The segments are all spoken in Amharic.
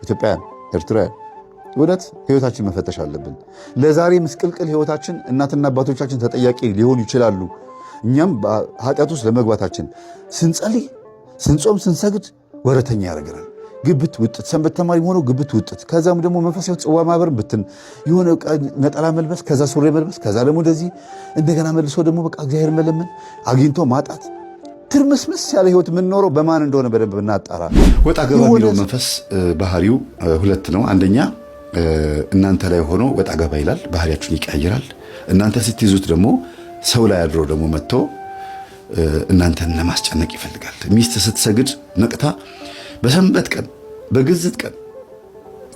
ኢትዮጵያውያን፣ ኤርትራውያን እውነት ህይወታችን መፈተሽ አለብን። ለዛሬ ምስቅልቅል ህይወታችን እናትና አባቶቻችን ተጠያቂ ሊሆኑ ይችላሉ። እኛም ኃጢአት ውስጥ ለመግባታችን ስንጸልይ፣ ስንጾም፣ ስንሰግድ ወረተኛ ያደርገናል። ግብት ውጥት ሰንበት ተማሪ ሆኖ ግብት ውጥት፣ ከዛም ደግሞ መንፈሳዊ ጽዋ ማህበር ብትን የሆነ ነጠላ መልበስ፣ ከዛ ሱሪ መልበስ፣ ከዛ ደግሞ እንደዚህ እንደገና መልሶ ደግሞ በቃ እግዚአብሔር መለመን አግኝቶ ማጣት፣ ትርምስምስ ያለ ህይወት የምንኖረው በማን እንደሆነ በደንብ እናጣራ። ወጣ ገባ የሚለው መንፈስ ባህሪው ሁለት ነው። አንደኛ እናንተ ላይ ሆኖ ወጣ ገባ ይላል፣ ባህሪያችሁን ይቀያይራል። እናንተ ስትይዙት ደግሞ ሰው ላይ አድሮ ደግሞ መጥቶ እናንተን ለማስጨነቅ ይፈልጋል። ሚስት ስትሰግድ ነቅታ በሰንበት ቀን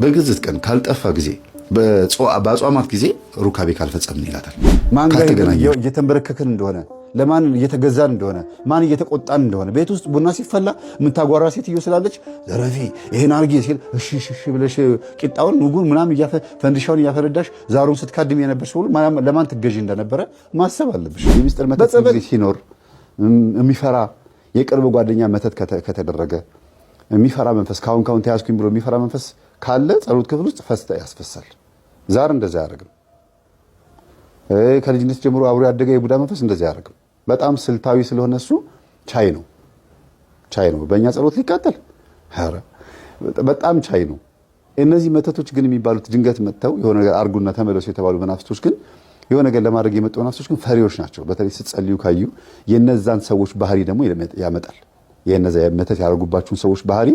በግዝት ቀን ካልጠፋ ጊዜ በአጽዋማት ጊዜ ሩካቤ ካልፈጸምን ይላታል። ማን ጋር እየተንበረከክን እንደሆነ፣ ለማን እየተገዛን እንደሆነ፣ ማን እየተቆጣን እንደሆነ፣ ቤት ውስጥ ቡና ሲፈላ የምታጓራ ሴትዮ ስላለች ዘረፊ ይሄን አርጊ ሲል እሺ ብለሽ ቂጣውን ንጉን ምናምን ፈንዲሻውን እያፈረዳሽ ዛሩን ስትካድም የነበርሽ ሁሉ ለማን ትገዢ እንደነበረ ማሰብ አለብሽ። የሚስጥር መተት ሲኖር የሚፈራ የቅርብ ጓደኛ መተት ከተደረገ የሚፈራ መንፈስ ካሁን ተያዝኩኝ ብሎ የሚፈራ መንፈስ ካለ ጸሎት ክፍል ውስጥ ፈስታ ያስፈሳል። ዛር እንደዛ ያደርግም። ከልጅነት ጀምሮ አብሮ ያደገ የቡዳ መንፈስ እንደዛ ያደርግም። በጣም ስልታዊ ስለሆነ እሱ ቻይ ነው። በእኛ ጸሎት ሊቃጠል በጣም ቻይ ነው። እነዚህ መተቶች ግን የሚባሉት ድንገት መጥተው የሆነ ነገር አርጉና ተመለሱ የተባሉ መናፍስቶች ግን የሆነ ነገር ለማድረግ የመጡ መናፍስቶች ግን ፈሪዎች ናቸው። በተለይ ስትጸልዩ ካዩ የነዛን ሰዎች ባህሪ ደግሞ ያመጣል። የነዛ መተት ያደርጉባችሁን ሰዎች ባህሪ፣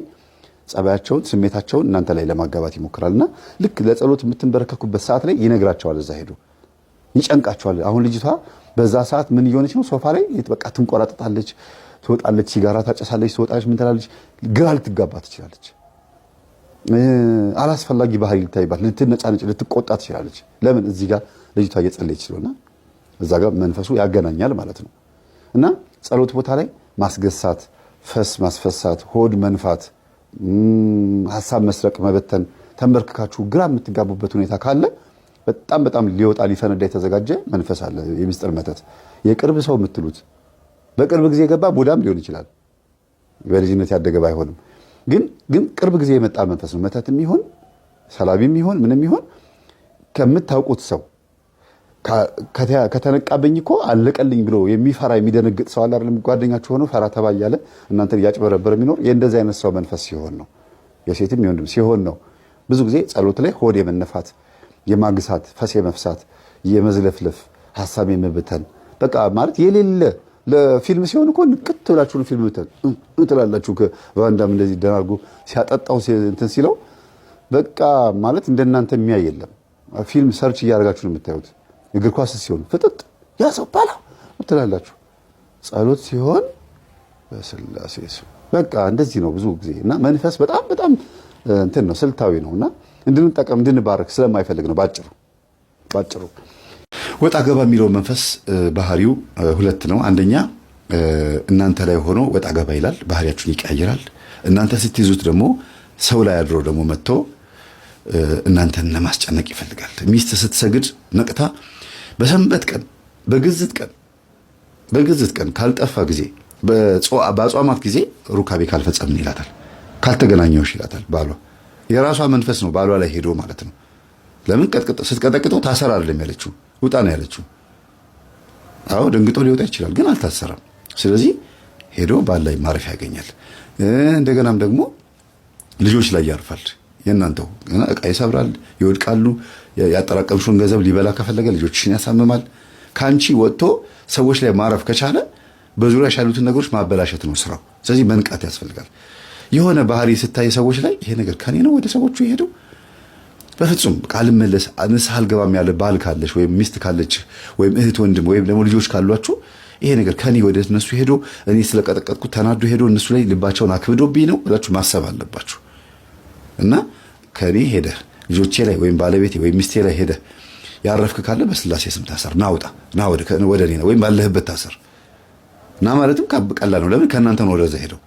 ጸባያቸውን፣ ስሜታቸውን እናንተ ላይ ለማጋባት ይሞክራልና ልክ ለጸሎት የምትንበረከኩበት ሰዓት ላይ ይነግራቸዋል። እዛ ሄዶ ይጨንቃቸዋል። አሁን ልጅቷ በዛ ሰዓት ምን እየሆነች ነው? ሶፋ ላይ በቃ ትንቆራጠጣለች፣ ትወጣለች፣ ሲጋራ ታጨሳለች፣ ትወጣለች፣ ምን ትላለች፣ ግራ ልትጋባ ትችላለች። አላስፈላጊ ባህሪ ልታይባት፣ ልትነጫነጭ፣ ልትቆጣ ትችላለች። ለምን? እዚህ ጋር ልጅቷ እየጸለየች ስለሆነ እዛ ጋር መንፈሱ ያገናኛል ማለት ነው። እና ጸሎት ቦታ ላይ ማስገሳት፣ ፈስ ማስፈሳት፣ ሆድ መንፋት፣ ሐሳብ መስረቅ፣ መበተን፣ ተንበርክካችሁ ግራ የምትጋቡበት ሁኔታ ካለ በጣም ሊወጣ ሊፈነዳ የተዘጋጀ መንፈስ አለ። የሚስጥር መተት የቅርብ ሰው የምትሉት በቅርብ ጊዜ የገባ ቡዳም ሊሆን ይችላል። በልጅነት ያደገ ባይሆንም ግን ቅርብ ጊዜ የመጣ መንፈስ ነው። መተትም ይሁን ሰላቢም ይሁን ምንም ይሁን ከምታውቁት ሰው ከተነቃበኝ እኮ አለቀልኝ ብሎ የሚፈራ የሚደነግጥ ሰው አለ አይደል? ጓደኛችሁ ሆኖ ፈራ ተባ እያለ እናንተን እያጭበረበረ የሚኖር የእንደዚህ አይነት ሰው መንፈስ ሲሆን ነው። የሴትም የወንድም ሲሆን ነው። ብዙ ጊዜ ጸሎት ላይ ሆድ የመነፋት፣ የማግሳት፣ ፈስ የመፍሳት፣ የመዝለፍለፍ፣ ሐሳብ የመበተን በቃ ማለት የሌለ ለፊልም ሲሆን እኮ ንቅት ብላችሁ ፊልም ትላላችሁ። ከቫንዳም እንደዚህ ደናርጎ ሲያጠጣው እንትን ሲለው በቃ ማለት እንደናንተ የሚያይ የለም። ፊልም ሰርች እያደረጋችሁ ነው የምታዩት። እግር ኳስ ሲሆን ፍጥጥ ያ ሰው ባላ ትላላችሁ። ጸሎት ሲሆን በስላሴ ስም በቃ እንደዚህ ነው ብዙ ጊዜ። እና መንፈስ በጣም እንትን ነው፣ ስልታዊ ነውና እንድንጠቀም እንድንባረክ ስለማይፈልግ ነው ባጭሩ። ወጣ ገባ የሚለው መንፈስ ባህሪው ሁለት ነው። አንደኛ እናንተ ላይ ሆኖ ወጣ ገባ ይላል፣ ባህሪያችሁን ይቀያይራል። እናንተ ስትይዙት ደግሞ ሰው ላይ አድሮ ደግሞ መጥቶ እናንተን ለማስጨነቅ ይፈልጋል። ሚስት ስትሰግድ ነቅታ በሰንበት ቀን በግዝት ቀን ካልጠፋ ጊዜ በአጽዋማት ጊዜ ሩካቤ ካልፈጸምን ይላታል። ካልተገናኘውሽ ይላታል። ባሏ የራሷ መንፈስ ነው ባሏ ላይ ሄዶ ማለት ነው። ለምን ስትቀጠቅጠው ታሰር አይደለም ያለችው፣ ውጣ ነው ያለችው። አዎ ደንግጦ ሊወጣ ይችላል፣ ግን አልታሰረም። ስለዚህ ሄዶ ባል ላይ ማረፊያ ያገኛል። እንደገናም ደግሞ ልጆች ላይ ያርፋል። የእናንተው እቃ ይሰብራል፣ ይወድቃሉ። ያጠራቀምሽውን ገንዘብ ሊበላ ከፈለገ ልጆችሽን ያሳምማል። ካንቺ ወጥቶ ሰዎች ላይ ማረፍ ከቻለ በዙሪያሽ ያሉትን ነገሮች ማበላሸት ነው ስራው። ስለዚህ መንቃት ያስፈልጋል። የሆነ ባህሪ ስታይ ሰዎች ላይ ይሄ ነገር ከኔ ነው ወደ ሰዎቹ ይሄደው በፍጹም ቃል መለስ ንስሐ አልገባም ያለ ባል ካለሽ ወይም ሚስት ካለች ወይም እህት ወንድም ወይም ደግሞ ልጆች ካሏችሁ ይሄ ነገር ከኔ ወደ እነሱ ሄዶ እኔ ስለቀጠቀጥኩት ተናዶ ሄዶ እነሱ ላይ ልባቸውን አክብዶብኝ ነው ብላችሁ ማሰብ አለባችሁ። እና ከኔ ሄደ ልጆቼ ላይ ወይም ባለቤቴ ወይም ሚስቴ ላይ ሄደ ያረፍክ ካለ በስላሴ ስም ታሰር፣ ና ወደ እኔ ነው ወይም ባለህበት ታሰር። እና ማለትም ቀላል ነው። ለምን ከእናንተ ነው ወደዛ ሄደው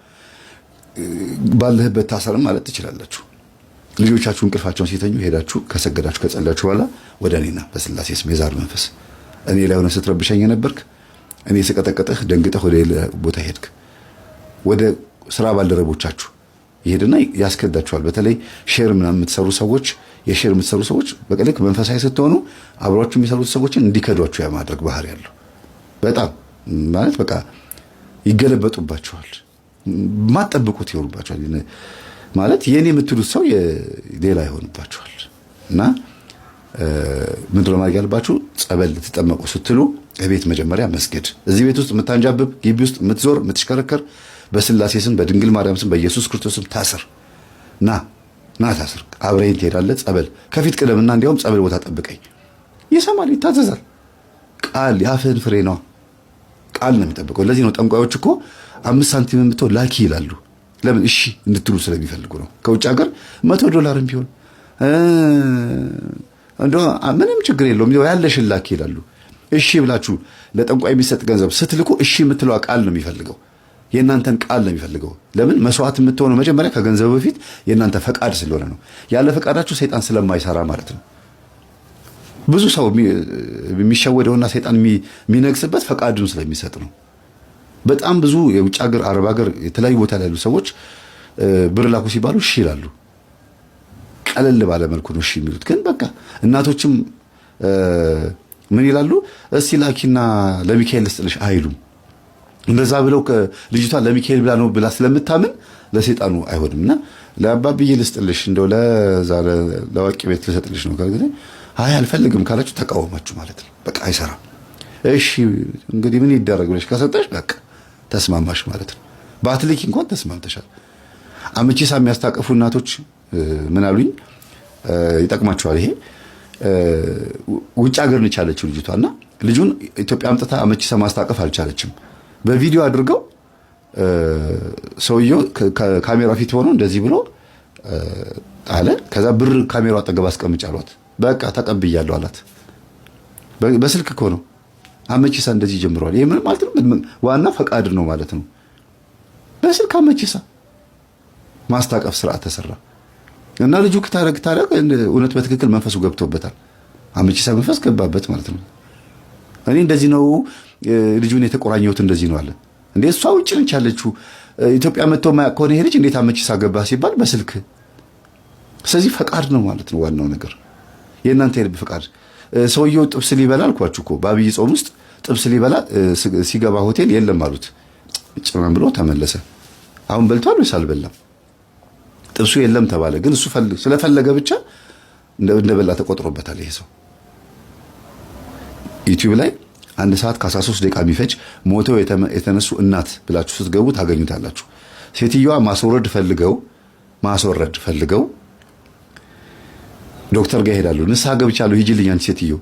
ባለህበት ታሰርም ማለት ትችላላችሁ። ልጆቻችሁ እንቅልፋቸውን ሲተኙ ሄዳችሁ ከሰገዳችሁ ከጸለያችሁ በኋላ ወደ እኔና በስላሴ ስም የዛር መንፈስ እኔ ላይ ሆነ ስትረብሸኝ የነበርክ እኔ ስቀጠቀጥህ ደንግጠህ ወደ ሌላ ቦታ ሄድክ፣ ወደ ስራ ባልደረቦቻችሁ ይሄድና ያስከዳችኋል። በተለይ ሼር ምናምን የምትሰሩ ሰዎች የሼር የምትሰሩ ሰዎች በቀልክ መንፈሳዊ ስትሆኑ አብሯችሁ የሚሰሩት ሰዎችን እንዲከዷችሁ የማድረግ ባህሪ ያለው በጣም ማለት በቃ ይገለበጡባችኋል። ማጠብቁት ይሆኑባችኋል። ማለት የኔ የምትሉት ሰው ሌላ ይሆንባችኋል። እና ምንድነው ማድረግ ያለባችሁ? ጸበል ልትጠመቁ ስትሉ ቤት መጀመሪያ መስገድ። እዚህ ቤት ውስጥ የምታንጃብብ ግቢ ውስጥ የምትዞር የምትሽከረከር በስላሴ ስም በድንግል ማርያም ስም በኢየሱስ ክርስቶስ ስም ታስር። ና ታስር። አብረኸኝ ትሄዳለህ። ጸበል ከፊት ቅደምና እንዲያውም ጸበል ቦታ ጠብቀኝ። ይሰማል፣ ይታዘዛል። ቃል የአፍህን ፍሬ ነው። ቃል ነው የሚጠብቀው። ለዚህ ነው ጠንቋዮች እኮ 5 ሳንቲም የምትሆን ላኪ ይላሉ። ለምን? እሺ እንድትሉ ስለሚፈልጉ ነው። ከውጭ ሀገር $100 ቢሆን እንደው ምንም ችግር የለውም ያለሽን ላኪ ይላሉ። እሺ ብላችሁ ለጠንቋይ የሚሰጥ ገንዘብ ስትልኩ እሺ የምትለው ቃል ነው የሚፈልገው። የእናንተን ቃል ነው የሚፈልገው። ለምን? መስዋዕት የምትሆነው መጀመሪያ ከገንዘብ በፊት የእናንተ ፈቃድ ስለሆነ ነው። ያለ ፈቃዳችሁ ሰይጣን ስለማይሰራ ማለት ነው። ብዙ ሰው የሚሸወደውና ሰይጣን የሚነግስበት ፈቃዱን ስለሚሰጥ ነው። በጣም ብዙ የውጭ ሀገር፣ አረብ ሀገር፣ የተለያዩ ቦታ ላይ ያሉ ሰዎች ብር ላኩ ሲባሉ እሺ ይላሉ። ቀለል ባለ መልኩ ነው እሺ የሚሉት። ግን በቃ እናቶችም ምን ይላሉ? እስቲ ላኪና ለሚካኤል ልስጥልሽ አይሉም። እንደዛ ብለው ልጅቷ ለሚካኤል ብላ ነው ብላ ስለምታምን ለሰይጣኑ አይሆንምና ለአባብዬ ልስጥልሽ እንደው ለዋቂ ቤት ልሰጥልሽ ነው ካለ አይ አልፈልግም ካላችሁ ተቃወማችሁ ማለት ነው። በቃ አይሰራም። እሺ እንግዲህ ምን ይደረግ ብለሽ ከሰጠሽ በቃ ተስማማሽ ማለት ነው። በአትሊክ እንኳን ተስማምተሻል። አመቺሳ የሚያስታቀፉ እናቶች ምን አሉኝ? ይጠቅማቸዋል ይሄ። ውጭ ሀገር ነች ያለችው ልጅቷና ልጁን ኢትዮጵያ አምጥታ አመቺሳ ማስታቀፍ አልቻለችም። በቪዲዮ አድርገው ሰውየው ከካሜራ ፊት ሆኖ እንደዚህ ብሎ አለ። ከዛ ብር ካሜራው አጠገብ አስቀምጭ አሏት። በቃ ተቀብያለሁ አላት። በስልክ እኮ ነው። አመቺሳ እንደዚህ ጀምሯል። ይሄ ምን ማለት ነው? ዋና ፈቃድ ነው ማለት ነው። በስልክ አመቺሳ ማስታቀፍ ስርዓት ተሰራ እና ልጁ ከታረግ እውነት በትክክል መንፈሱ ገብቶበታል። አመቺሳ መንፈስ ገባበት ማለት ነው። እኔ እንደዚህ ነው ልጁን የተቆራኘሁት እንደዚህ ነው አለ። እንዴ እሷ ውጭ ነች ያለችው ኢትዮጵያ መጥቶ ማያውቅ ከሆነ ይሄ ልጅ እንዴት አመቺሳ ገባ ሲባል በስልክ። ስለዚህ ፈቃድ ነው ማለት ነው ዋናው ነገር፣ የእናንተ የልብ ፈቃድ። ሰውየው ጥብስ ሊበላ አልኳችሁ እኮ በአብይ ጾም ውስጥ ጥብስ ሊበላ ሲገባ ሆቴል የለም አሉት። ጭራም ብሎ ተመለሰ። አሁን በልቷል ወይስ አልበላም? ጥብሱ የለም ተባለ። ግን እሱ ስለፈለገ ብቻ እንደበላ ተቆጥሮበታል። ይሄ ሰው ዩቲዩብ ላይ 1 ሰዓት ከ13 ደቂቃ የሚፈጅ ሞተው የተነሱ እናት ብላችሁ ስትገቡ ታገኙታላችሁ። ሴትዮዋ ማስወረድ ፈልገው ዶክተር ጋር ይሄዳሉ። ንስሐ ገብቻለሁ ሂጂልኝ አንቺ ሴትዮ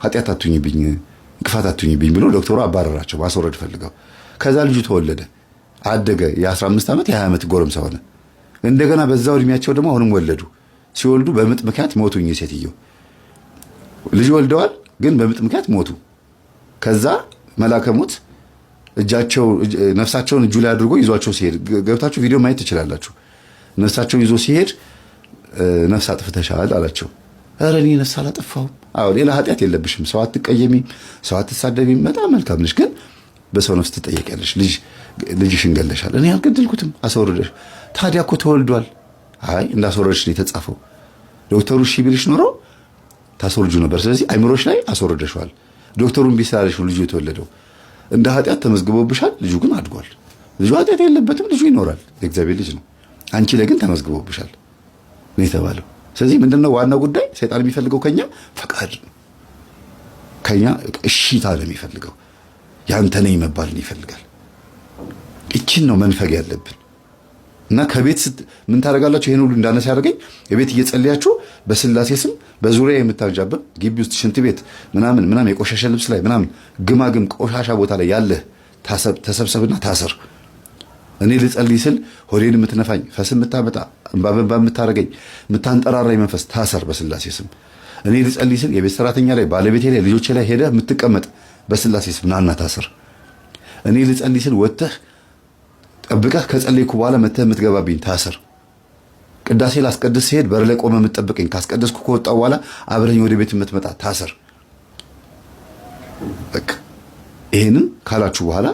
ኃጢአት አትሁኝብኝ እንቅፋት አትሁኝብኝ ብሎ ዶክተሩ አባረራቸው። ማስወረድ ፈልገው ከዛ ልጁ ተወለደ፣ አደገ። የ15 ዓመት የ20 ዓመት ጎረምሳ ሆነ። እንደገና በዛው እድሜያቸው ደግሞ አሁንም ወለዱ። ሲወልዱ በምጥ ምክንያት ሞቱኝ። ሴትዮ ልጅ ወልደዋል፣ ግን በምጥ ምክንያት ሞቱ። ከዛ መላከ ሞት ነፍሳቸውን እጁ ላይ አድርጎ ይዟቸው ሲሄድ ገብታችሁ ቪዲዮ ማየት ትችላላችሁ። ነፍሳቸውን ይዞ ሲሄድ ነፍስ አጥፍተሻል አላቸው። ኧረ እኔ ነፍስ አላጠፋሁም። አዎ ሌላ ኃጢአት የለብሽም፣ ሰው አትቀየሚም፣ ሰው አትሳደቢም፣ በጣም መልካም ነሽ፣ ግን በሰው ነፍስ ትጠየቂያለሽ። ልጅሽን ገለሻል። እኔ አልገደልኩትም፣ አስወርደሽ። ታዲያ እኮ ተወልዷል። አይ እንዳስወረድሽ ነው የተጻፈው። ዶክተሩ እሺ ቢልሽ ኖሮ ታስወርጁ ነበር። ስለዚህ አይምሮሽ ላይ አስወርደሽዋል። ዶክተሩን ቢስላለሽ ነው ልጁ የተወለደው። እንደ ኃጢአት ተመዝግቦብሻል። ልጁ ግን አድጓል። ልጁ ኃጢአት የለበትም፣ ልጁ ይኖራል፣ የእግዚአብሔር ልጅ ነው። አንቺ ላይ ግን ተመዝግቦብሻል ነው የተባለው። ስለዚህ ምንድነው ዋናው ጉዳይ? ሰይጣን የሚፈልገው ከኛ ፈቃድ ነው። ከኛ እሺታ ነው የሚፈልገው። ያንተ ነኝ መባልን ይፈልጋል። እቺን ነው መንፈግ ያለብን። እና ከቤት ምን ታደርጋላችሁ? ይሄን ሁሉ እንዳነሳ ያደርገኝ የቤት እየጸለያችሁ በስላሴ ስም በዙሪያ የምታንጃበብ ግቢ ውስጥ ሽንት ቤት ምናምን የቆሻሻ ልብስ ላይ ምናምን ግማግም ቆሻሻ ቦታ ላይ ያለህ ተሰብሰብና ታስር። እኔ ልጸልይ ስል ሆዴን የምትነፋኝ ፈስ የምታመጣ እንባ የምታረገኝ የምታንጠራራኝ መንፈስ ታሰር በስላሴ ስም። እኔ ልጸልይ ስል የቤት ሰራተኛ ላይ ባለቤቴ ላይ ልጆቼ ላይ ሄደህ የምትቀመጥ በስላሴ ስም ናና ታሰር። እኔ ልጸልይ ስል ወጥተህ ጠብቀህ ከጸለይኩ በኋላ መተህ የምትገባብኝ ታሰር። ቅዳሴ ላስቀድስ ሲሄድ በር ላይ ቆመህ የምትጠብቀኝ ካስቀደስኩ ከወጣሁ በኋላ አብረኝ ወደ ቤት የምትመጣ ታሰር። በቃ ይሄንን ካላችሁ በኋላ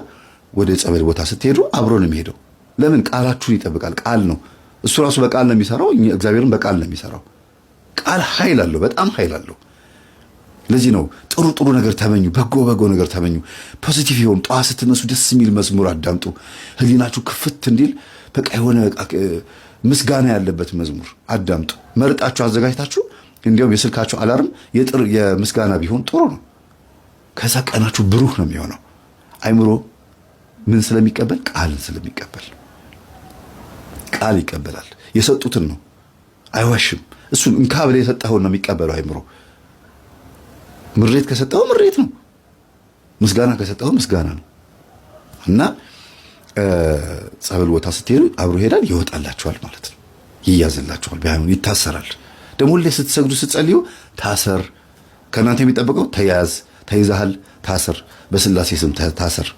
ወደ ጸበል ቦታ ስትሄዱ አብሮ ነው የሚሄደው። ለምን? ቃላችሁን ይጠብቃል። ቃል ነው እሱ ራሱ በቃል ነው የሚሰራው፣ እግዚአብሔርን በቃል ነው የሚሰራው። ቃል ኃይል አለው፣ በጣም ኃይል አለው። ለዚህ ነው ጥሩ ጥሩ ነገር ተመኙ፣ በጎ ነገር ተመኙ፣ ፖዚቲቭ ይሁን። ጠዋት ስትነሱ ደስ የሚል መዝሙር አዳምጡ፣ ህሊናችሁ ክፍት እንዲል በቃ የሆነ ምስጋና ያለበት መዝሙር አዳምጡ። መርጣችሁ አዘጋጅታችሁ እንዲያውም የስልካችሁ አላርም የምስጋና ቢሆን ጥሩ ነው። ከዛ ቀናችሁ ብሩህ ነው የሚሆነው። አይምሮ ምን ስለሚቀበል? ቃልን ስለሚቀበል። ቃል ይቀበላል። የሰጡትን ነው፣ አይዋሽም። እሱን እንካ ብለህ የሰጠኸውን ነው የሚቀበለው አይምሮ። ምሬት ከሰጠኸው ምሬት ነው፣ ምስጋና ከሰጠኸው ምስጋና ነው። እና ጸበል ቦታ ስትሄዱ አብሮ ይሄዳል፣ ይወጣላችኋል ማለት ነው። ይያዝላችኋል፣ ቢያንስ ይታሰራል። ደግሞ ሁሌ ስትሰግዱ ስትጸልዩ ታሰር። ከእናንተ የሚጠበቀው ተያዝ፣ ተይዛሃል፣ ታሰር፣ በስላሴ ስም ታሰር።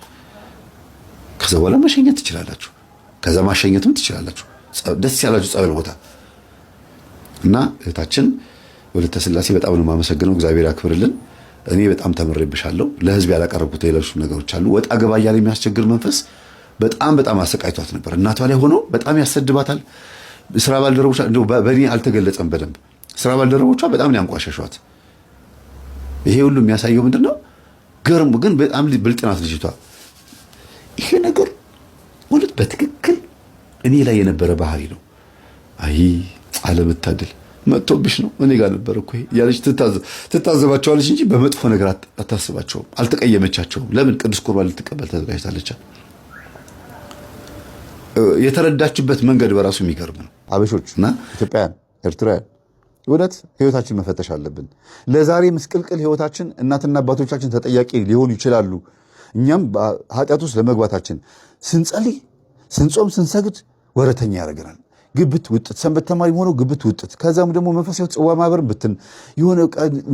ከዛ በኋላ መሸኘት ትችላላችሁ። ከዛ ማሸኘትም ትችላላችሁ፣ ደስ ያላችሁ ጸበል ቦታ። እና እህታችን ወለተ ስላሴ በጣም ነው የማመሰግነው። እግዚአብሔር ያክብርልን። እኔ በጣም ተምሬብሻለሁ። ለህዝብ ያላቀረብኩት ሌሎች ነገሮች አሉ። ወጣ ገባ እያለ የሚያስቸግር መንፈስ በጣም አሰቃይቷት ነበር። እናቷ ላይ ሆኖ በጣም ያሰድባታል። ስራ ባልደረቦቿ እንደው በእኔ አልተገለጸም በደንብ። ስራ ባልደረቦቿ በጣም ነው ያንቋሸሿት። ይሄ ሁሉ የሚያሳየው ምንድነው? ገርሙ ግን በጣም ብልጥ ናት ልጅቷ። ይሄ ነገር ማለት በትክክል እኔ ላይ የነበረ ባህሪ ነው። አይ አለመታደል መጥቶብሽ ነው እኔ ጋር ነበር እኮ ያለች ትታዘባቸዋለች እንጂ በመጥፎ ነገር አታስባቸውም። አልተቀየመቻቸውም። ለምን? ቅዱስ ቁርባን ልትቀበል ተዘጋጅታለች። የተረዳችበት መንገድ በራሱ የሚገርም ነው። አበሾች እና ኢትዮጵያውያን፣ ኤርትራውያን እውነት ህይወታችን መፈተሽ አለብን። ለዛሬ ምስቅልቅል ህይወታችን እናትና አባቶቻችን ተጠያቂ ሊሆኑ ይችላሉ። እኛም ኃጢአት ውስጥ ለመግባታችን ስንጸልይ፣ ስንጾም፣ ስንሰግድ ወረተኛ ያደርገናል። ግብት ውጥት፣ ሰንበት ተማሪ ሆኖ ግብት ውጥት፣ ከዛም ደግሞ መንፈሳዊ ጽዋ ማህበር ብትን የሆነ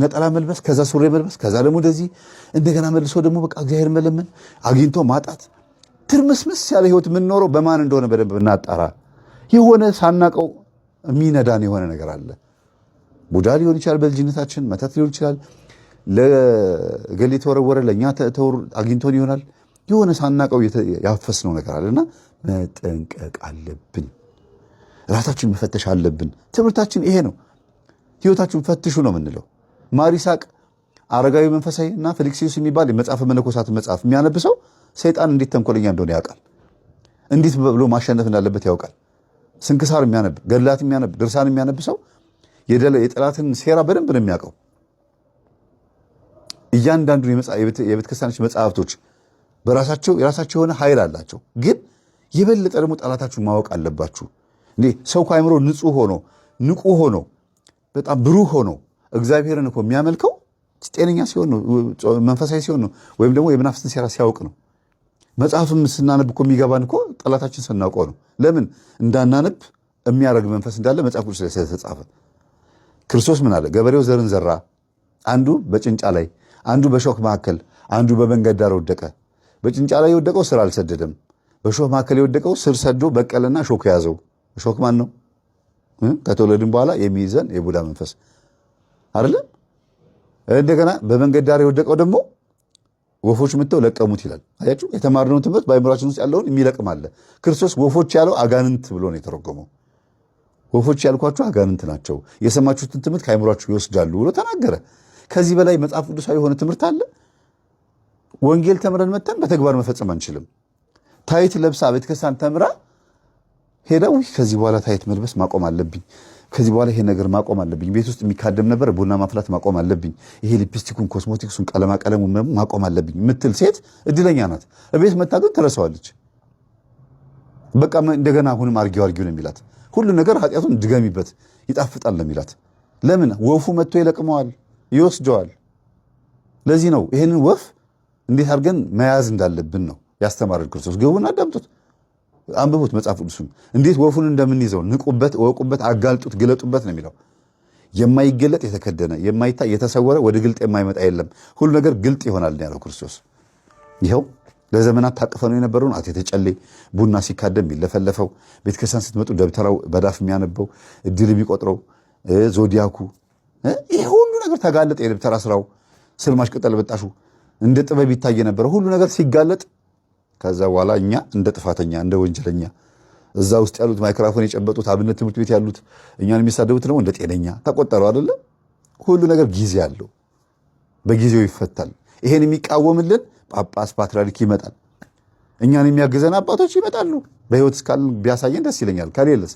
ነጠላ መልበስ፣ ከዛ ሱሪ መልበስ፣ ከዛ ደግሞ እንደዚህ እንደገና መልሶ ደግሞ በቃ እግዚአብሔር መለመን፣ አግኝቶ ማጣት፣ ትርምስምስ ያለ ህይወት የምንኖረው በማን እንደሆነ በደንብ እናጣራ። የሆነ ሳናቀው የሚነዳን የሆነ ነገር አለ። ቡዳ ሊሆን ይችላል፣ በልጅነታችን መተት ሊሆን ይችላል፣ ለገሌ ተወረወረ፣ ለእኛ አግኝቶን ይሆናል። የሆነ ሳናቀው ያፈስነው ነገር አለና መጠንቀቅ አለብን። ራሳችን መፈተሽ አለብን። ትምህርታችን ይሄ ነው። ህይወታችሁን ፈትሹ ነው የምንለው። ማር ይስሐቅ አረጋዊ መንፈሳዊ እና ፊልክስዩስ የሚባል የመጽሐፈ መነኮሳት መጽሐፍ የሚያነብ ሰው ሰይጣን እንዴት ተንኮለኛ እንደሆነ ያውቃል። እንዴት ብሎ ማሸነፍ እንዳለበት ያውቃል። ስንክሳር የሚያነብ፣ ገድላት የሚያነብ፣ ድርሳን የሚያነብ ሰው የጠላትን ሴራ በደንብ ነው የሚያውቀው። እያንዳንዱ የቤተክርስቲያኖች መጽሐፍቶች በራሳቸው የራሳቸው የሆነ ኃይል አላቸው። ግን የበለጠ ደግሞ ጠላታችሁን ማወቅ አለባችሁ። እንዴ ሰው ከአእምሮ ንጹህ ሆኖ ንቁ ሆኖ በጣም ብሩህ ሆኖ እግዚአብሔርን እኮ የሚያመልከው ጤነኛ ሲሆን ነው፣ መንፈሳዊ ሲሆን ነው፣ ወይም ደግሞ የመናፍስትን ሴራ ሲያውቅ ነው። መጽሐፍም ስናነብ እኮ የሚገባን እኮ ጠላታችን ስናውቀው ነው። ለምን እንዳናነብ የሚያደርግ መንፈስ እንዳለ መጽሐፍ ቅዱስ ላይ ስለተጻፈ። ክርስቶስ ምን አለ? ገበሬው ዘርን ዘራ፣ አንዱ በጭንጫ ላይ፣ አንዱ በሾክ መካከል፣ አንዱ በመንገድ ዳር ወደቀ። በጭንጫ ላይ የወደቀው ስር አልሰደደም። በሾክ መካከል የወደቀው ስር ሰዶ በቀለና ሾክ ያዘው። ሾክ ማን ነው? ከተወለድን በኋላ የሚይዘን የቡዳ መንፈስ አይደለም። እንደገና በመንገድ ዳር የወደቀው ደግሞ ወፎች መጥተው ለቀሙት ይላል። አያችሁ፣ የተማርነውን ትምህርት በአእምሯችን ውስጥ ያለውን የሚለቅም አለ። ክርስቶስ ወፎች ያለው አጋንንት ብሎ ነው የተረጎመው። ወፎች ያልኳችሁ አጋንንት ናቸው፣ የሰማችሁትን ትምህርት ከአእምሯችሁ ይወስዳሉ ብሎ ተናገረ። ከዚህ በላይ መጽሐፍ ቅዱሳዊ የሆነ ትምህርት አለ? ወንጌል ተምረን መተን በተግባር መፈጸም አንችልም። ታይት ለብሳ ቤተክርስቲያን ተምራ ሄዳ ከዚህ በኋላ ታይት መልበስ ማቆም አለብኝ፣ ከዚህ በኋላ ይሄ ነገር ማቆም አለብኝ፣ ቤት ውስጥ የሚካደም ነበር ቡና ማፍላት ማቆም አለብኝ፣ ይሄ ሊፕስቲኩን፣ ኮስሞቲክሱን፣ ቀለሙን ማቆም አለብኝ ምትል ሴት እድለኛ ናት። ቤት መታ ግን ትረሳዋለች። በቃ እንደገና አሁንም አርጊው ነው የሚላት። ሁሉ ነገር ኃጢአቱን ድገሚበት ይጣፍጣል ነው የሚላት። ለምን? ወፉ መጥቶ ይለቅመዋል፣ ይወስደዋል። ለዚህ ነው ይሄንን ወፍ እንዴት አድርገን መያዝ እንዳለብን ነው ያስተማረን ክርስቶስ። ግቡን አዳምጡት፣ አንብቡት መጽሐፍ ቅዱስን። እንዴት ወፉን እንደምንይዘው ንቁበት፣ እወቁበት፣ አጋልጡት፣ ግለጡበት ነው የሚለው። የማይገለጥ የተከደነ የማይታይ የተሰወረ ወደ ግልጥ የማይመጣ የለም፣ ሁሉ ነገር ግልጥ ይሆናል ያለው ክርስቶስ። ይኸው ለዘመናት ታቅፈነው የነበረውን አቴተ ጨሌ ቡና ሲካደም የሚለፈለፈው፣ ቤተክርስቲያን ስትመጡ ደብተራው በዳፍ የሚያነበው፣ እድል የሚቆጥረው ዞዲያኩ፣ ይህ ሁሉ ነገር ተጋለጠ። የደብተራ ስራው ስልማሽ ቅጠል በጣሹ እንደ ጥበብ ይታይ የነበረው ሁሉ ነገር ሲጋለጥ፣ ከዛ በኋላ እኛ እንደ ጥፋተኛ እንደ ወንጀለኛ እዛ ውስጥ ያሉት ማይክሮፎን የጨበጡት አብነት ትምህርት ቤት ያሉት እኛን የሚሳደቡት ደግሞ እንደ ጤነኛ ተቆጠሩ አይደለ? ሁሉ ነገር ጊዜ አለው፣ በጊዜው ይፈታል። ይሄን የሚቃወምልን ጳጳስ ፓትርያርክ ይመጣል። እኛን የሚያግዘን አባቶች ይመጣሉ። በህይወት እስካልን ቢያሳየን ደስ ይለኛል። ከሌለስ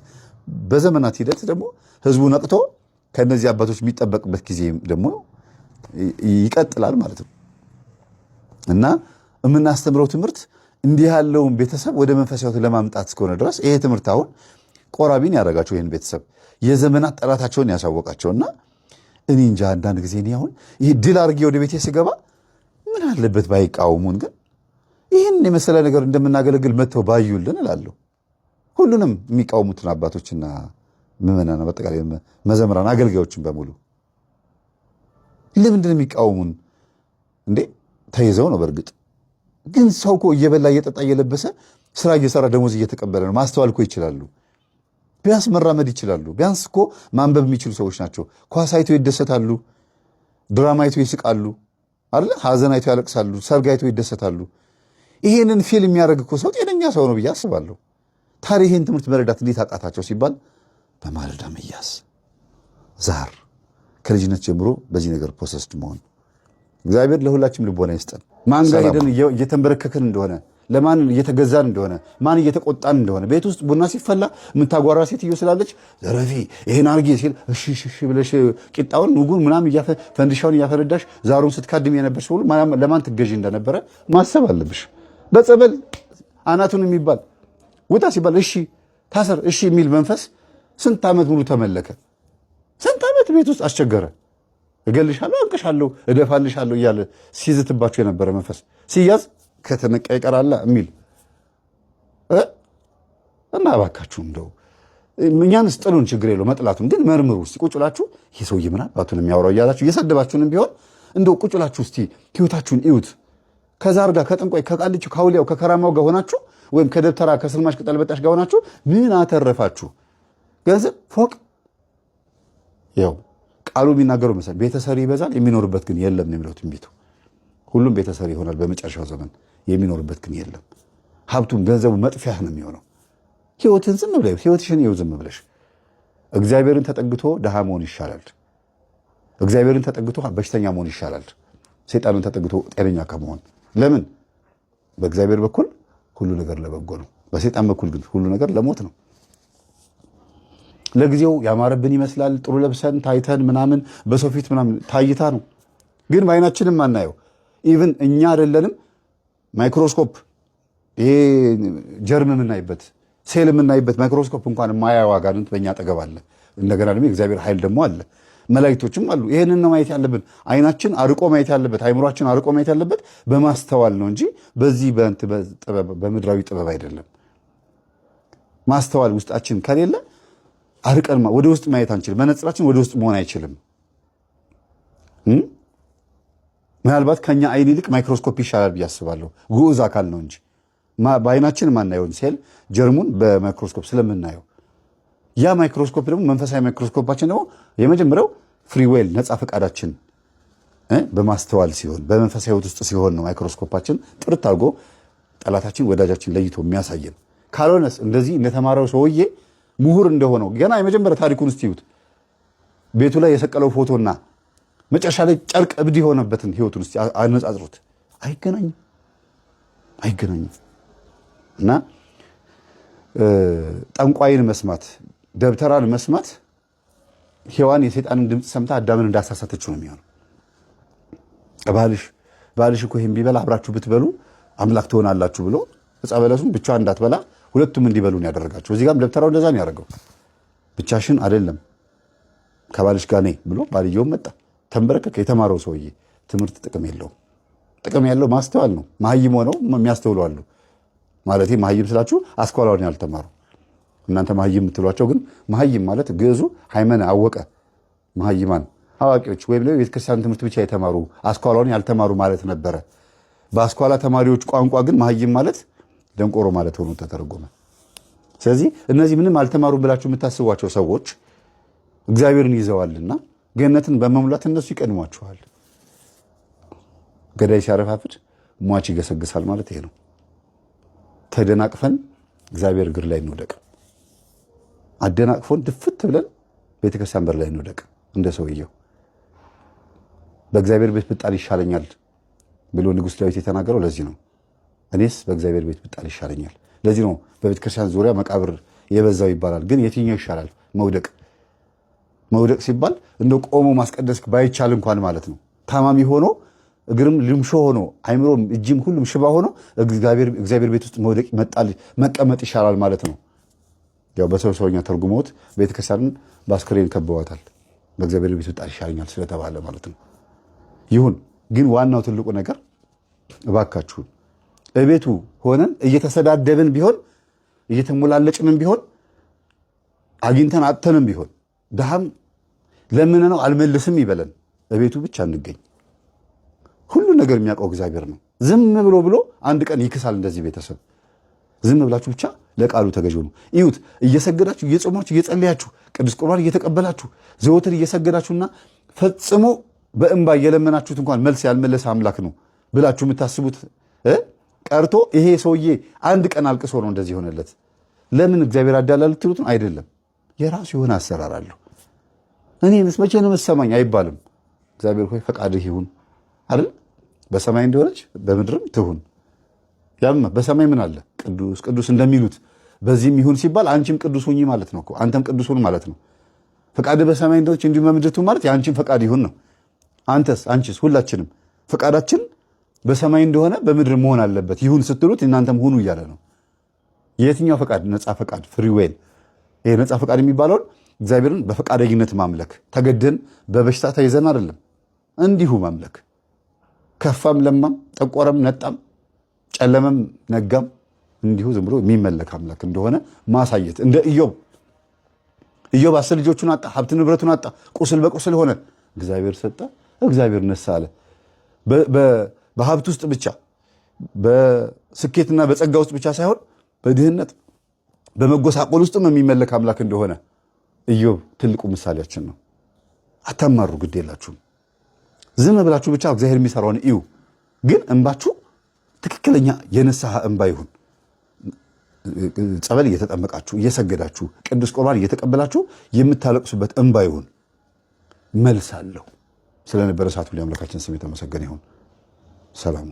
በዘመናት ሂደት ደግሞ ህዝቡ ነቅቶ ከነዚህ አባቶች የሚጠበቅበት ጊዜ ደግሞ ይቀጥላል ማለት ነው እና የምናስተምረው ትምህርት እንዲህ ያለውን ቤተሰብ ወደ መንፈሳዊ ህይወት ለማምጣት እስከሆነ ድረስ ይሄ ትምህርት አሁን ቆራቢን ያደረጋቸው ይህን ቤተሰብ የዘመናት ጠላታቸውን ያሳወቃቸውና እኔ እንጃ አንዳንድ ጊዜ እኔ አሁን ይህ ድል አድርጌ ወደ ቤቴ ስገባ ምን አለበት ባይቃወሙን፣ ግን ይህን የመሰለ ነገር እንደምናገለግል መጥተው ባዩልን እላለሁ። ሁሉንም የሚቃወሙትን አባቶችና ምዕመናን በአጠቃላይ መዘምራን አገልጋዮችን በሙሉ ለምንድን ነው የሚቃወሙን እንዴ? ተይዘው ነው። በእርግጥ ግን ሰው እኮ እየበላ እየጠጣ እየለበሰ ስራ እየሰራ ደሞዝ እየተቀበለ ነው። ማስተዋል እኮ ይችላሉ። ቢያንስ መራመድ ይችላሉ። ቢያንስ እኮ ማንበብ የሚችሉ ሰዎች ናቸው። ኳስ አይተው ይደሰታሉ፣ ድራማ አይተው ይስቃሉ አይደል? ሀዘን አይተው ያለቅሳሉ፣ ሰርግ አይተው ይደሰታሉ። ይሄንን ፊልም የሚያደርግ እኮ ሰው ጤነኛ ሰው ነው ብዬ አስባለሁ። ታዲያ ይሄን ትምህርት መረዳት እንዴት አቃታቸው ሲባል በማለዳ መያዝ፣ ዛር ከልጅነት ጀምሮ በዚህ ነገር ፕሮሰስድ መሆን። እግዚአብሔር ለሁላችንም ልቦና ይስጠን። ማን ጋር ሄደን እየተንበረከክን እንደሆነ፣ ለማን እየተገዛን እንደሆነ፣ ማን እየተቆጣን እንደሆነ። ቤት ውስጥ ቡና ሲፈላ የምታጓራ ሴትዮ ስላለች ዘረፊ ይሄን አርጊ ሲል እሺ እሺ ብለሽ ቂጣውን ንጉን ምናምን ፈንዲሻውን እያፈረዳሽ ዛሩን ስትካድም የነበርሽ ሁሉ ለማን ትገዢ እንደነበረ ማሰብ አለብሽ። በጸበል አናቱን የሚባል ውጣ ሲባል እሺ ታሰር እሺ የሚል መንፈስ ስንት ዓመት ሙሉ ተመለከ። ስንት ዓመት ቤት ውስጥ አስቸገረ። እገልሻለሁ፣ አንቅሻለሁ፣ እደፋልሻለሁ እያለ ሲዝትባቸው የነበረ መንፈስ ሲያዝ ከተነቃ ይቀራል የሚል እና እባካችሁ እንደው እኛንስ ጥሉን፣ ችግር የለው መጥላቱን ግን መርምሩ እስቲ። ቁጭ ብላችሁ ይህ ሰውዬ ምን አባቱን የሚያወራው እያላችሁ እየሰደባችሁንም ቢሆን እንደው ቁጭ ብላችሁ እስቲ ህይወታችሁን እዩት። ከዛር ጋር ከጥንቆይ ከቃልቹ ከአውሊያው ከከራማው ጋር ሆናችሁ ወይም ከደብተራ ከስልማሽ ቅጠል በጣሽ ጋር ሆናችሁ ምን አተረፋችሁ? ገንዘብ፣ ፎቅ። ያው ቃሉ የሚናገረው መሰለኝ ቤተሰሪ ይበዛል የሚኖርበት ግን የለም ነው የሚለው ትንቢቱ። ሁሉም ቤተሰሪ ይሆናል በመጨረሻው ዘመን፣ የሚኖርበት ግን የለም። ሀብቱም ገንዘቡ መጥፊያህ ነው የሚሆነው። ህይወትን ዝም ብለሽ ህይወትሽን ይኸው ዝም ብለሽ እግዚአብሔርን ተጠግቶ ድሃ መሆን ይሻላል። እግዚአብሔርን ተጠግቶ በሽተኛ መሆን ይሻላል ሰይጣንን ተጠግቶ ጤነኛ ከመሆን። ለምን? በእግዚአብሔር በኩል ሁሉ ነገር ለበጎ ነው፣ በሰይጣን በኩል ግን ሁሉ ነገር ለሞት ነው። ለጊዜው ያማረብን ይመስላል፣ ጥሩ ለብሰን ታይተን ምናምን በሰው ፊት ምናምን ታይታ ነው፣ ግን በአይናችንም አናየው። ኢቭን እኛ አይደለንም ማይክሮስኮፕ፣ ይሄ ጀርም የምናይበት ሴል የምናይበት ማይክሮስኮፕ እንኳን የማያየው አጋንንት በእኛ አጠገብ አለ። እንደገና ደግሞ የእግዚአብሔር ኃይል ደግሞ አለ፣ መላእክቶችም አሉ። ይሄንን ነው ማየት ያለብን። አይናችን አርቆ ማየት ያለበት፣ አይምሯችን አርቆ ማየት ያለበት በማስተዋል ነው እንጂ በዚህ በምድራዊ ጥበብ አይደለም። ማስተዋል ውስጣችን ከሌለ አርቀን ወደ ውስጥ ማየት አንችልም። መነጽራችን ወደ ውስጥ መሆን አይችልም። ምናልባት ከኛ አይን ይልቅ ማይክሮስኮፕ ይሻላል ብዬ አስባለሁ። ግዑዝ አካል ነው እንጂ በአይናችን ማናየውን ሴል ጀርሙን በማይክሮስኮፕ ስለምናየው፣ ያ ማይክሮስኮፕ ደግሞ መንፈሳዊ ማይክሮስኮፓችን ደግሞ የመጀመሪያው ፍሪ ዌል ነፃ ፈቃዳችን በማስተዋል ሲሆን በመንፈሳዊ ሕይወት ውስጥ ሲሆን ነው ማይክሮስኮፓችን ጥርት አድርጎ ጠላታችን ወዳጃችን ለይቶ የሚያሳየን። ካልሆነስ እንደዚህ እንደተማረው ሰውዬ ምሁር እንደሆነው ገና የመጀመሪያ ታሪኩን እስቲዩት። ቤቱ ላይ የሰቀለው ፎቶና መጨረሻ ላይ ጨርቅ እብድ የሆነበትን ህይወቱን እስቲ አነጻጽሩት። አይገናኝም። እና ጠንቋይን መስማት፣ ደብተራን መስማት ሔዋን የሰይጣንን ድምፅ ሰምታ አዳምን እንዳሳሳተችው ነው የሚሆነው። ባልሽ እኮ ይሄን ቢበላ አብራችሁ ብትበሉ አምላክ ትሆናላችሁ ብሎ ዕፀ በለሱን ብቻዋን እንዳትበላ ሁለቱም እንዲበሉ ነው ያደረጋቸው። እዚህ ጋርም ደብተራው እንደዛ ነው ያደረገው። ብቻሽን አይደለም ከባልሽ ጋር ነይ ብሎ ባልየውም መጣ፣ ተንበረከከ። የተማረው ሰውዬ ትምህርት ጥቅም የለውም። ጥቅም ያለው ማስተዋል ነው። መሀይም ሆነው የሚያስተውሉ አሉ። ማለት መሀይም ስላችሁ አስኳላውን ያልተማሩ እናንተ መሀይም የምትሏቸው፣ ግን መሀይም ማለት ግዕዙ ሃይመነ አወቀ፣ መሀይማን አዋቂዎች ወይም ቤተክርስቲያን ትምህርት ብቻ የተማሩ አስኳላውን ያልተማሩ ማለት ነበረ። በአስኳላ ተማሪዎች ቋንቋ ግን መሀይም ማለት ደንቆሮ ማለት ሆኖ ተተረጎመ። ስለዚህ እነዚህ ምንም አልተማሩ ብላችሁ የምታስቧቸው ሰዎች እግዚአብሔርን ይዘዋልና ገነትን በመሙላት እነሱ ይቀድሟችኋል። ገዳይ ሲያረፋፍድ ሟች ይገሰግሳል ማለት ይሄ ነው። ተደናቅፈን እግዚአብሔር እግር ላይ እንውደቅ። አደናቅፎን ድፍት ብለን ቤተክርስቲያን በር ላይ እንወደቅ እንደ ሰውየው። በእግዚአብሔር ቤት ብጣል ይሻለኛል ብሎ ንጉሥ ዳዊት የተናገረው ለዚህ ነው። እኔስ በእግዚአብሔር ቤት ብጣል ይሻለኛል። ለዚህ ነው በቤተክርስቲያን ዙሪያ መቃብር የበዛው ይባላል። ግን የትኛው ይሻላል? መውደቅ ሲባል እንደው ቆሞ ማስቀደስ ባይቻል እንኳን ማለት ነው ታማሚ ሆኖ እግርም ልምሾ ሆኖ አይምሮም እጅም ሁሉም ሽባ ሆኖ እግዚአብሔር ቤት ውስጥ መቀመጥ ይሻላል ማለት ነው። ያው በሰውኛ ተርጉሞት ቤተክርስቲያንን በአስክሬን ከበዋታል። በእግዚአብሔር ቤት ብጣል ይሻለኛል ስለተባለ ማለት ነው። ይሁን ግን ዋናው ትልቁ ነገር እባካችሁን እቤቱ ሆነን እየተሰዳደብን ቢሆን እየተሞላለጭንም ቢሆን አግኝተን አጥተንም ቢሆን ድሃም ለምነነው አልመልስም ይበለን እቤቱ ብቻ እንገኝ። ሁሉ ነገር የሚያውቀው እግዚአብሔር ነው። ዝም ብሎ አንድ ቀን ይክሳል። እንደዚህ ቤተሰብ ዝም ብላችሁ ብቻ ለቃሉ ተገዥ ነው። እዩት፣ እየሰገዳችሁ እየጾማችሁ እየጸለያችሁ ቅዱስ ቁርባን እየተቀበላችሁ ዘወትር እየሰገዳችሁና ፈጽሞ በእንባ እየለመናችሁት እንኳን መልስ ያልመለሰ አምላክ ነው ብላችሁ የምታስቡት ቀርቶ ይሄ ሰውዬ አንድ ቀን አልቅሶ ነው እንደዚህ ሆነለት። ለምን እግዚአብሔር አዳላ ልትሉት ነው? አይደለም። የራሱ የሆነ አሰራር አለው። እኔንስ መቼ ነው የምትሰማኝ አይባልም። እግዚአብሔር ሆይ ፈቃድህ ይሁን አይደል? በሰማይ እንደሆነች በምድርም ትሁን። ያም በሰማይ ምን አለ? ቅዱስ ቅዱስ እንደሚሉት በዚህም ይሁን ሲባል አንቺም ቅዱስ ሁኚ ማለት ነው እኮ አንተም ቅዱስ ሁን ማለት ነው። ፈቃድህ በሰማይ እንደሆነች እንዲሁ በምድር ትሁን ማለት የአንቺም ፈቃድ ይሁን ነው። አንቺስ ሁላችንም ፈቃዳችን በሰማይ እንደሆነ በምድር መሆን አለበት። ይሁን ስትሉት እናንተም ሁኑ እያለ ነው። የትኛው ፈቃድ? ነፃ ፈቃድ፣ ፍሪ ዌል። ይሄ ነፃ ፈቃድ የሚባለውን እግዚአብሔርን በፈቃደኝነት ማምለክ፣ ተገደን በበሽታ ተይዘን አይደለም፣ እንዲሁ ማምለክ። ከፋም ለማም፣ ጠቆረም ነጣም፣ ጨለመም ነጋም እንዲሁ ዝም ብሎ የሚመለክ አምላክ እንደሆነ ማሳየት። እንደ ኢዮብ 10 ልጆቹን አጣ፣ ሀብት ንብረቱን አጣ፣ ቁስል በቁስል ሆነ። እግዚአብሔር ሰጠ፣ እግዚአብሔር ነሳ አለ። በሀብት ውስጥ ብቻ በስኬትና በጸጋ ውስጥ ብቻ ሳይሆን በድህነት በመጎሳቆል ውስጥም የሚመለክ አምላክ እንደሆነ ኢዮብ ትልቁ ምሳሌያችን ነው። አታማሩ፣ ግድ የላችሁም። ዝም ብላችሁ ብቻ እግዚአብሔር የሚሰራውን እዩ። ግን እንባችሁ ትክክለኛ የንስሐ እንባ ይሁን። ጸበል እየተጠመቃችሁ እየሰገዳችሁ ቅዱስ ቁርባን እየተቀበላችሁ የምታለቅሱበት እንባ ይሁን። መልስ አለው። ስለነበረ ሰዓት ሁሉ አምላካችን ስም የተመሰገነ ይሁን። ሰላም